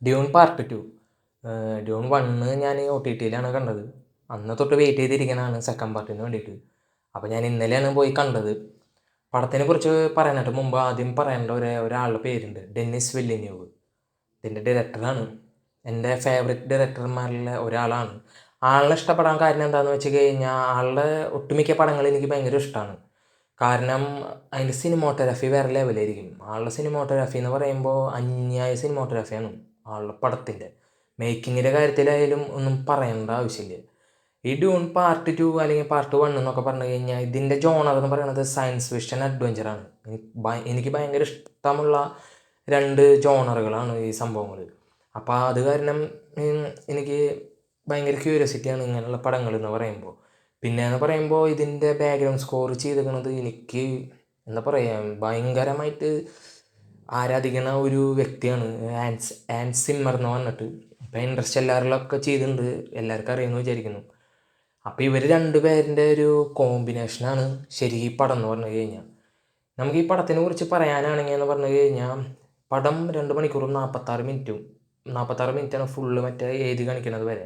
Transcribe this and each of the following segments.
Dune part 2. Dune 1 ഞാൻ OTTയിലാണ് കണ്ടത്. അന്ന് തൊട്ട് വെയിറ്റ് ചെയ്തിരിക്കണതാണ് സെക്കൻഡ് പാർട്ടിന് വേണ്ടിയിട്ട്. അപ്പോൾ ഞാൻ ഇന്നലെയാണ് പോയി കണ്ടത്. പടത്തിനെക്കുറിച്ച് പറയാനായിട്ട് മുമ്പ് ആദ്യം പറയേണ്ട ഒരാളുടെ പേരുണ്ട്, ഡെന്നിസ് വില്ലിന്യൂവ്. ഇതിൻ്റെ ഡയറക്ടറാണ്. എൻ്റെ ഫേവറേറ്റ് ഡയറക്ടർമാരിലെ ഒരാളാണ്. ആളിനെ ഇഷ്ടപ്പെടാൻ കാരണം എന്താണെന്ന് വെച്ച് കഴിഞ്ഞാൽ ആളുടെ ഒട്ടുമിക്ക പടങ്ങൾ എനിക്ക് ഭയങ്കര ഇഷ്ടമാണ്. കാരണം അതിൻ്റെ സിനിമോട്ടോഗ്രാഫി വേറെ ലെവലായിരിക്കും. ആളുടെ സിനിമോട്ടോഗ്രാഫി എന്ന് പറയുമ്പോൾ അന്യായ സിനിമോട്ടോഗ്രാഫിയാണ് ആളുടെ പടത്തിൻ്റെ. മേക്കിങ്ങിൻ്റെ കാര്യത്തിലായാലും ഒന്നും പറയേണ്ട ആവശ്യമില്ല. ഈ ഡ്യൂൺ പാർട്ട് 2 അല്ലെങ്കിൽ പാർട്ട് 1 എന്നൊക്കെ പറഞ്ഞു കഴിഞ്ഞാൽ ഇതിൻ്റെ ജോണർ എന്ന് പറയുന്നത് സയൻസ് ഫിക്ഷൻ അഡ്വഞ്ചറാണ്. എനിക്ക് ഭയങ്കര ഇഷ്ടമുള്ള രണ്ട് ജോണറുകളാണ് ഈ സംഭവങ്ങൾ. അപ്പോൾ അത് കാരണം എനിക്ക് ഭയങ്കര ക്യൂരിയോസിറ്റിയാണ് ഇങ്ങനെയുള്ള പടങ്ങൾ എന്ന് പറയുമ്പോൾ. പിന്നെ എന്ന് പറയുമ്പോൾ ഇതിൻ്റെ ബാക്ക്ഗ്രൗണ്ട് സ്കോർ ചെയ്തിരിക്കുന്നത് എനിക്ക് എന്താ പറയുക, ഭയങ്കരമായിട്ട് ആരാധിക്കുന്ന ഒരു വ്യക്തിയാണ് ആൻസ് സിമ്മർ എന്ന് പറഞ്ഞിട്ട്. ഇപ്പം ഇൻട്രസ്റ്റെല്ലാറിലൊക്കെ ചെയ്തിട്ടുണ്ട്, എല്ലാവർക്കും അറിയുമെന്ന് വിചാരിക്കുന്നു. അപ്പോൾ ഇവർ രണ്ടുപേരുടെ ഒരു കോമ്പിനേഷനാണ് ശരിക്കും ഈ പടം എന്ന് പറഞ്ഞു കഴിഞ്ഞാൽ. നമുക്ക് ഈ പടത്തിനെ കുറിച്ച് പറയാനാണെങ്കിൽ എന്ന് പറഞ്ഞു കഴിഞ്ഞാൽ പടം 2 മണിക്കൂറും 46 മിനിറ്റാണ് ഫുള്ള് മറ്റേ എഴുതി കാണിക്കുന്നത് വരെ.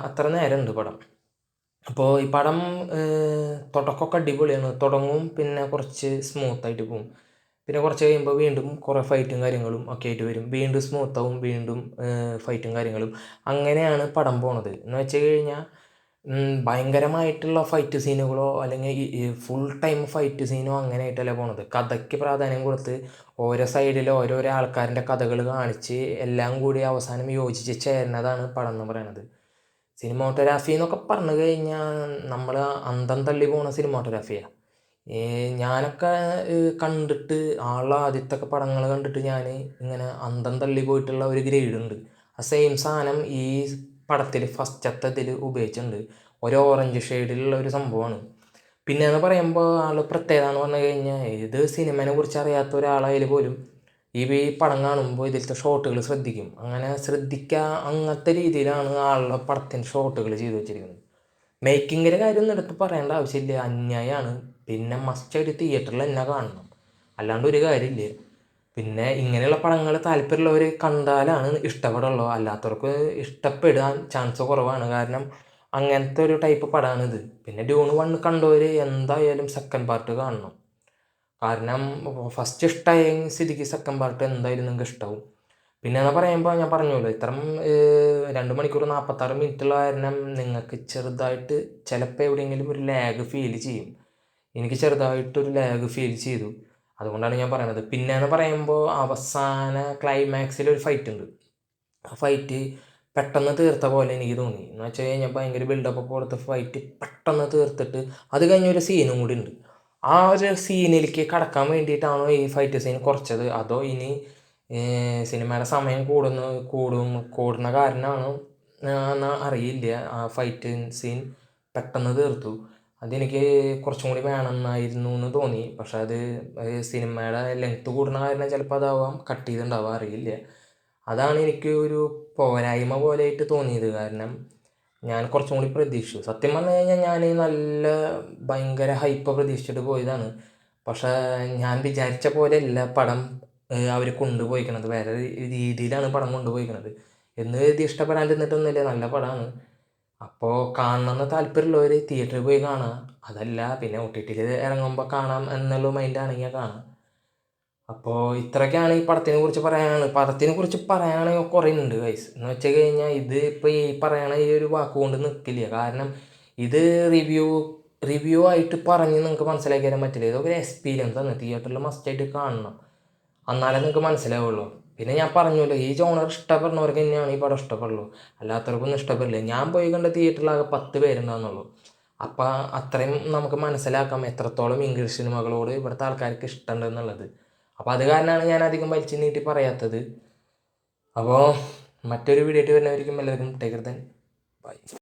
അത്ര നേരമുണ്ട് പടം. അപ്പോൾ ഈ പടം തുടക്കമൊക്കെ അടിപൊളിയാണ്. തുടങ്ങും, പിന്നെ കുറച്ച് സ്മൂത്തായിട്ട് പോകും. പിന്നെ കുറച്ച് കഴിയുമ്പോൾ വീണ്ടും കുറേ ഫൈറ്റും കാര്യങ്ങളും ഒക്കെ ആയിട്ട് വരും. വീണ്ടും സ്മൂത്താവും, വീണ്ടും ഫൈറ്റും കാര്യങ്ങളും. അങ്ങനെയാണ് പടം പോണത്. എന്ന് വെച്ച് കഴിഞ്ഞാൽ ഭയങ്കരമായിട്ടുള്ള ഫൈറ്റ് സീനുകളോ അല്ലെങ്കിൽ ഫുൾ ടൈം ഫൈറ്റ് സീനോ അങ്ങനെ ആയിട്ടല്ല പോണത്. കഥയ്ക്ക് പ്രാധാന്യം കൊടുത്ത് ഓരോ സൈഡിൽ ഓരോരോ ആൾക്കാരുടെ കഥകൾ കാണിച്ച് എല്ലാം കൂടി അവസാനം യോജിച്ച് ചേരുന്നതാണ് പടം എന്ന് പറയുന്നത്. സിനിമോട്ടോഗ്രാഫി എന്നൊക്കെ പറഞ്ഞു കഴിഞ്ഞാൽ നമ്മൾ അന്തം തള്ളി പോണ സിനിമോട്ടോഗ്രാഫിയാണ്. ഞാനൊക്കെ കണ്ടിട്ട് ആളുടെ ആദ്യത്തെ പടങ്ങൾ കണ്ടിട്ട് ഞാൻ ഇങ്ങനെ അന്തം തള്ളി പോയിട്ടുള്ള ഒരു ഗ്രേഡ് ഉണ്ട്. ആ സെയിം സാധനം ഈ പടത്തിൽ ഫസ്റ്റത്തിൽ ഉപയോഗിച്ചിട്ടുണ്ട്. ഒരു ഓറഞ്ച് ഷെയ്ഡിലുള്ള ഒരു സംഭവമാണ്. പിന്നെ എന്ന് പറയുമ്പോൾ പ്രത്യേകത എന്ന് പറഞ്ഞു കഴിഞ്ഞാൽ ഏത് സിനിമയെ കുറിച്ച് അറിയാത്ത ഒരാളായാലും പോലും ഈ പടം കാണുമ്പോൾ ഇതിലത്തെ ഷോട്ടുകൾ ശ്രദ്ധിക്കും. അങ്ങനെ അങ്ങനത്തെ രീതിയിലാണ് ആളുടെ പടത്തിൻ്റെ ഷോട്ടുകൾ ചെയ്തു വെച്ചിരിക്കുന്നത്. മേക്കിങ്ങിൻ്റെ കാര്യം ഒന്നും എടുത്ത് പറയേണ്ട ആവശ്യമില്ല, അന്യായമാണ്. പിന്നെ മസ്റ്റായിട്ട് തിയേറ്ററിൽ തന്നെ കാണണം, അല്ലാണ്ട് ഒരു കാര്യമില്ല. പിന്നെ ഇങ്ങനെയുള്ള പടങ്ങൾ താല്പര്യമുള്ളവർ കണ്ടാലാണ് ഇഷ്ടപ്പെടുള്ളൂ, അല്ലാത്തവർക്ക് ഇഷ്ടപ്പെടാൻ ചാൻസ് കുറവാണ്. കാരണം അങ്ങനത്തെ ഒരു ടൈപ്പ് പടമാണിത്. പിന്നെ ഡ്യൂൺ 1 കണ്ടവർ എന്തായാലും സെക്കൻഡ് പാർട്ട് കാണണം. കാരണം ഫസ്റ്റ് ഇഷ്ടമായ സ്ഥിതിക്ക് സെക്കൻഡ് പാർട്ട് എന്തായാലും നിങ്ങൾക്ക് ഇഷ്ടമാവും. പിന്നെ എന്ന് പറയുമ്പോൾ ഞാൻ പറഞ്ഞല്ലോ, ഇത്രയും 2 മണിക്കൂർ 46 മിനിറ്റുള്ള കാരണം നിങ്ങൾക്ക് ചെറുതായിട്ട് ചിലപ്പോൾ എവിടെയെങ്കിലും ഒരു ലാഗ് ഫീൽ ചെയ്യും. എനിക്ക് ചെറുതായിട്ടൊരു ലാഗ് ഫീൽ ചെയ്തു, അതുകൊണ്ടാണ് ഞാൻ പറയണത്. പിന്നെ എന്ന് പറയുമ്പോൾ അവസാന ക്ലൈമാക്സിൽ ഒരു ഫൈറ്റ് ഉണ്ട്. ആ ഫൈറ്റ് പെട്ടെന്ന് തീർത്ത പോലെ എനിക്ക് തോന്നി. എന്ന് വെച്ച് കഴിഞ്ഞാൽ ഭയങ്കര ബിൽഡപ്പ് കൊടുത്ത ഫൈറ്റ് പെട്ടെന്ന് തീർത്തിട്ട് അത് കഴിഞ്ഞൊരു സീനും കൂടി ഉണ്ട്. ആ ഒരു സീനിലേക്ക് കടക്കാൻ വേണ്ടിയിട്ടാണോ ഈ ഫൈറ്റ് സീൻ കുറച്ചത്, അതോ ഇനി സിനിമയുടെ സമയം കൂടുന്ന കാരണമാണോ എന്ന് അറിയില്ല. ആ ഫൈറ്റ് സീൻ പെട്ടെന്ന് തീർത്തു. അതെനിക്ക് കുറച്ചും കൂടി വേണമെന്നായിരുന്നു എന്ന് തോന്നി. പക്ഷെ അത് സിനിമയുടെ ലെങ്ത്ത് കൂടുന്ന കാരണം ചിലപ്പോൾ അതാവാം കട്ട് ചെയ്തിട്ടുണ്ടാവാം, അറിയില്ല. അതാണ് എനിക്ക് ഒരു പോരായ്മ പോലെയായിട്ട് തോന്നിയത്. കാരണം ഞാൻ കുറച്ചും കൂടി പ്രതീക്ഷിച്ചു. സത്യം പറഞ്ഞു കഴിഞ്ഞാൽ ഞാൻ നല്ല ഭയങ്കര ഹൈപ്പ് പ്രതീക്ഷിച്ചിട്ട് പോയതാണ്. പക്ഷേ ഞാൻ വിചാരിച്ച പോലെയല്ല പടം അവർ കൊണ്ടുപോയിക്കണത്. വേറെ രീതിയിലാണ് പടം കൊണ്ടുപോയിക്കണത്. എന്ന് കരുതി ഇഷ്ടപ്പെടാണ്ടിരുന്നിട്ടൊന്നുമില്ല, നല്ല പടമാണ്. അപ്പോൾ കാണണമെന്ന് താല്പര്യമുള്ളവർ തിയേറ്ററിൽ പോയി കാണാം. അതല്ല പിന്നെ OTTയിൽ ഇറങ്ങുമ്പോൾ കാണാം എന്നുള്ള മൈൻഡാണെങ്കിൽ കാണാം. അപ്പോൾ ഇത്രയൊക്കെയാണ് ഈ പടത്തിനെ കുറിച്ച് പറയുകയാണെങ്കിൽ കുറേ ഉണ്ട് ഗൈസ്. എന്ന് വെച്ച് കഴിഞ്ഞാൽ ഇത് ഇപ്പോൾ ഈ പറയണ ഈ ഒരു വാക്കുകൊണ്ട് നിൽക്കില്ല. കാരണം ഇത് റിവ്യൂ ആയിട്ട് പറഞ്ഞ് നിങ്ങൾക്ക് മനസ്സിലാക്കി തരാൻ പറ്റില്ല. ഇതൊക്കെ ഒരു എക്സ്പീരിയൻസ് ആണ്. തിയേറ്ററിൽ മസ്റ്റായിട്ട് കാണണം, എന്നാലേ നിങ്ങൾക്ക് മനസ്സിലാവുള്ളൂ. പിന്നെ ഞാൻ പറഞ്ഞല്ലോ, ഈ ജോണർ ഇഷ്ടപ്പെടുന്നവർക്ക് തന്നെയാണ് ഈ പടം ഇഷ്ടപ്പെടുള്ളൂ, അല്ലാത്തവർക്കൊന്നും ഇഷ്ടപ്പെടില്ല. ഞാൻ പോയി കണ്ട തിയേറ്ററിലാകെ 10 പേരുണ്ടാകുന്നുള്ളൂ. അപ്പോൾ അത്രയും നമുക്ക് മനസ്സിലാക്കാം എത്രത്തോളം ഇംഗ്ലീഷ് സിനിമകളോട് ഇവിടുത്തെ ആൾക്കാർക്ക് ഇഷ്ടമുണ്ടെന്നുള്ളത്. അപ്പോൾ അത് കാരണമാണ് ഞാൻ അധികം വലിച്ചു നീട്ടി പറയാത്തത്. അപ്പോൾ മറ്റൊരു വീഡിയോ ആയിട്ട് വരുന്നവരിക്കും എല്ലാവർക്കും ടേക്ക് കെയർ, ബൈ.